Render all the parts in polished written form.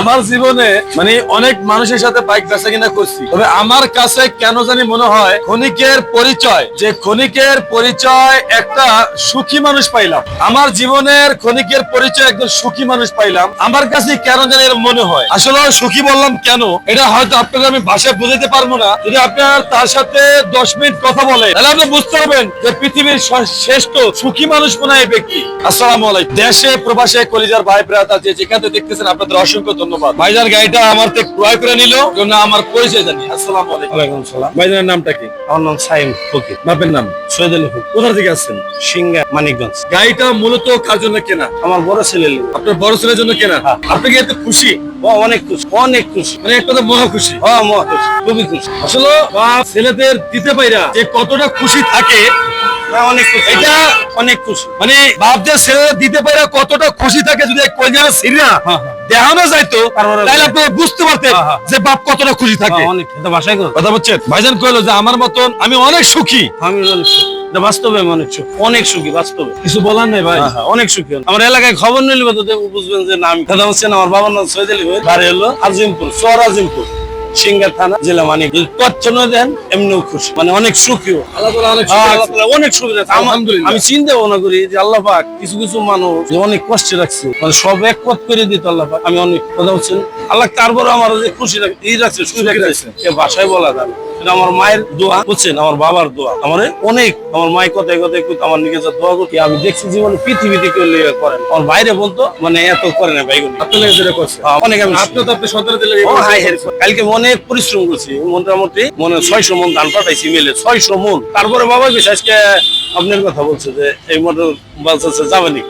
আমার জীবনে মানে অনেক মানুষের সাথে বাইক বেচা কিনা করছি, তবে আমার কাছে কেন জানি মনে হয় ক্ষণিকের পরিচয়, যে ক্ষণিকের পরিচয় একটা সুখী মানুষ পাইলাম। আমার জীবনের ক্ষণিকের পরিচয় একজন সুখী মানুষ পাইলাম। আমার কাছে কেন জানি এর মনে হয়, আসলে সুখী বললাম কেন এটা হয়তো আপনাকে আমি ভাষায় বুঝাতে পারবো না। যদি আপনার তার সাথে 10 মিনিট কথা বলে তাহলে আপনি বুঝতে পারবেন যে পৃথিবীর শ্রেষ্ঠ সুখী মানুষ মনে হয় ব্যক্তি। আসসালামু আলাইকুম। দেশে প্রবাসে কলিজার ভাই ব্রাদার যে যেখানে দেখতেছেন আপনাদের অসংখ্য ধন্যবাদ। ভাইজান গাড়িটা আমার থেকে ক্রয় করে নিল জন্য আমার পরিচয় জানি। আসসালামু আলাইকুম। ওয়ালাইকুম সালাম। ভাইজানের নামটা কি? আমার নাম সাইম ফকির। বাপের নাম? সৈয়দ আলী ফকির। কোথা থেকে আসছেন? সিংহা, মানিকগঞ্জ। গাড়িটা মূলত কার জন্য কেনা? আমার বড় ছেলে। আপনার বড় ছেলের জন্য কেনা? হ্যাঁ। আপনি কি এতে খুশি? ও অনেক খুশি, অনেক খুশি, মানে একটা মহা খুশি। মহা খুশি, খুবই খুশি। আসলে বাপ ছেলেদের দিতে পাইরা যে কতটা খুশি থাকে অনেক খুশি, এটা অনেক খুশি। মানে বাপদের ছেলেদের দিতে পাইরা কতটা খুশি থাকে যদি কলজার সিরিয়া দেখানো যাইতো তাহলে আপনি বুঝতে পারতেন যে বাপ কতটা খুশি থাকে। অনেক ভাষায় কথা বলছেন। ভাইজান কইলো যে আমার মতন আমি অনেক সুখী। আমি অনেক সুখী, বাস্তবে আমি অনেক সুখী, অনেক সুখী বাস্তবে। কিছু বলার নাই ভাই, অনেক সুখী। আমার এলাকায় খবর নিলে বুঝবেন যে না আমি কথা বলছেন। আমার বাবার নাম সৈয়দ আলী ফকির, বাড়ি হলো আজিমপুর, চর আজিমপুর, সিংহা থানা, জেলা মানিকগঞ্জ। পছন্দ দেন এমনিও খুশি, মানে অনেক সুখীও। অনেক সুখী। আমি চিন্তা ভাবনা করি যে আল্লাহ পাক কিছু কিছু মানুষ অনেক কষ্টে রাখছে, মানে সব এক পথ করে দিত আল্লাহ পাক। আমি অনেক কথা বলছেন আল্লাহ তারপরে আমার যে খুশি রাখছে, সুখী রাখছে, এ ভাষায় বলা যাবে। আমার মায়ের দোয়া বুঝছেন, আমার বাবার দোয়া। আমার অনেক, আমার মায়ের কথায় কথায় আমার নিজে দোয়া করতে আমি দেখছি জীবনে পৃথিবীতে কেউ করেন। আমার বাইরে বলতো মানে এত করে না ভাইগুলো, অনেক। আমি কালকে অনেক পরিশ্রম করছি, মোটামুটি মনে 600 মন ধান পাঠাইছি মেলে, 600 মন। তারপরে বাবা বেশ আজকে আপনার কথা বলছে যে এই মোটর বলছে যাবেনি,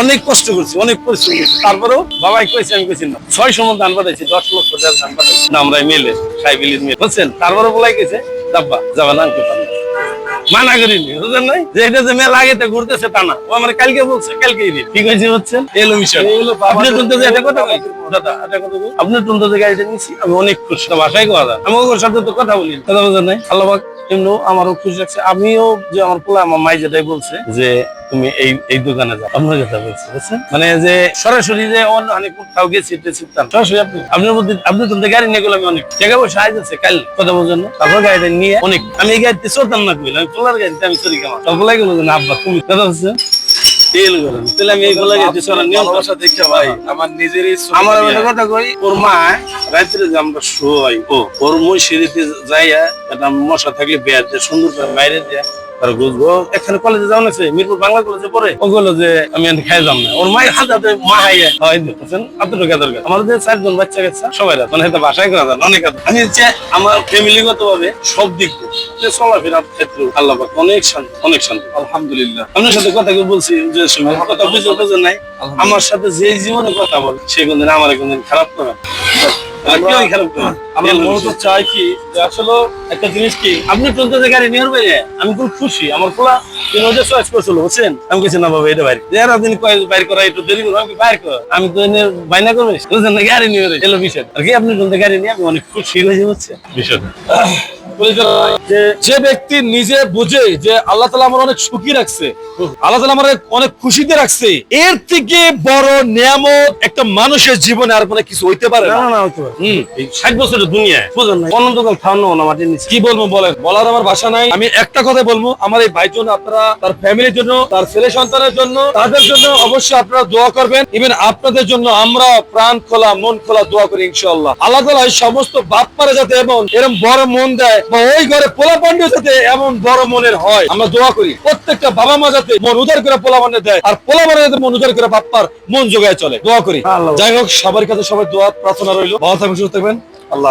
অনেক কষ্ট করছি, অনেক পরিশ্রম করছি। তারপরেও বাবাই কইছে, আমি কইছি না 600 মন ধান পাঠাইছি, 10 লক্ষ টাকা ধান পাঠাইছি না আমরা মেলে সাইবিলির মেয়ে বুঝছেন। তারপরে বলাই গেছে যাব্বা যাবা না, মানা করিনি বুঝলেন নাই যে এটা যে মেলা আগে ঘুরতেছে তা না। ও আমার কালকে বলছে, কালকেই ঠিক আছে হচ্ছেন এলো মিশন। আপনি শুনতে যে একটা কথা কই দাদা, একটা কথা কই, আপনি শুনতে যে গাড়িটা নিছি আমি অনেক খুশি। ভাষায় কথা দাদা, আমি ওর সাথে তো কথা বলি, কথা বুঝলেন নাই। আল্লাহ পাক এমনিও আমারও খুশি রাখছে। আমিও যে আমার পোলা, আমার মাই যেটাই বলছে যে তুমি এই দোকানে যাও, আপনার কথা বলছে বুঝছেন, মানে যে সরাসরি যে অনেক কোথাও গেছি সরাসরি আপনি তো গাড়ি নিয়ে গেলে আমি অনেক জায়গায় বসে আইতেছে কাল কথা বলছেন না। তারপর গাড়িটা নিয়ে অনেক আমি এই গাড়িতে চলতাম না, কইলাম আমি পোলার গাড়িতে আমি চলি কেমন। তারপর লাগে বলছেন আব্বা তুমি কথা বলছে কথা কই। ওর মা রাত্রে যে আমরা শোয়াই, ওর মই সিঁড়িতে যাইয়া একটা মশা থাকলে বেয়ার দিয়ে সুন্দর করে বাইরে দিয়ে এখানে কলেজে যাওয়া আছে, মিরপুর বাংলা কলেজে পড়ে। ও বললো যে আমি খাই যাম না, ওর মায়ের হাতে মা হাইয়া এতটুকু দরকার। আমাদের 4 জন বাচ্চা কাচ্চা সবাই মানে ভাষায় করা যায় অনেক। আমি আমার ফ্যামিলিগত ভাবে সব দিক দিয়ে চলাফেরার ক্ষেত্রে আল্লাহ পাক অনেক শান্তি, অনেক শান্তি আলহামদুলিল্লাহ। আপনার সাথে কথা বলছি যে কথা বুঝে নাই, আমার সাথে যে জীবনে কথা বলে সে কোনদিন আমার কোনদিন খারাপ করে আমরা মূলত চাই কি যে আসলে একটা জিনিস কি আপনি চলতে গাড়ি নিয়ে বাইরে আমি খুব খুশি। আমার পোলা চয়েস করছিল বুঝছেন, আমি কিছু না বাবা এটা বাইরে দিন বাইর করা একটু দেরি করবো, আমি বাইর কর, আমি তো এনে বাইনা করবো বুঝছেন না, গাড়ি নিয়ে এলো বিষয় আর কি। আপনি চলতে গাড়ি নিয়ে আমি অনেক খুশি হয়েছি বুঝছেন বিষয়টা। যে ব্যক্তি নিজে বুঝে যে আল্লাহ তাআলা আমার অনেক সুখী রাখছে, আল্লাহ তাআলা আমার অনেক খুশিতে রাখছে, এর থেকে বড় নিয়ামত একটা মানুষের জীবনে আর কোনো কিছু হইতে পারে না। না হইতে পারে। এই 60 বছরের দুনিয়ায় বুঝেন না অনন্তকাল খাওয়ানো না মাটির নিচে। কি বলবো বলেন, বলার আমার ভাষা নাই। আমি একটা কথা বলবো, আমার এই ভাইয়ের জন্য আপনারা, তার ফ্যামিলির জন্য, তার ছেলে সন্তানের জন্য, তাদের জন্য অবশ্যই আপনারা দোয়া করবেন। ইভেন আপনাদের জন্য আমরা প্রাণ খোলা মন খোলা দোয়া করি ইনশাআল্লাহ। আল্লাহ তাআলা এই সমস্ত বাপ মারা যাতে এরকম বড় মন দেয়, বা ওই ঘরে পোলা পান্ডে যাতে এমন বড় মনের হয়, আমরা দোয়া করি। প্রত্যেকটা বাবা মা যাতে মন উদার করে পোলা পান্ডে দেয়, আর পোলা পান্ডে যাতে মন উদার করে বাপ্পার মন জোগায় চলে, দোয়া করি। যাই হোক, সবার কাছে সবাই দোয়া প্রার্থনা রইল। ভালো থাকবেন, সুস্থ থাকবেন। আল্লাহ।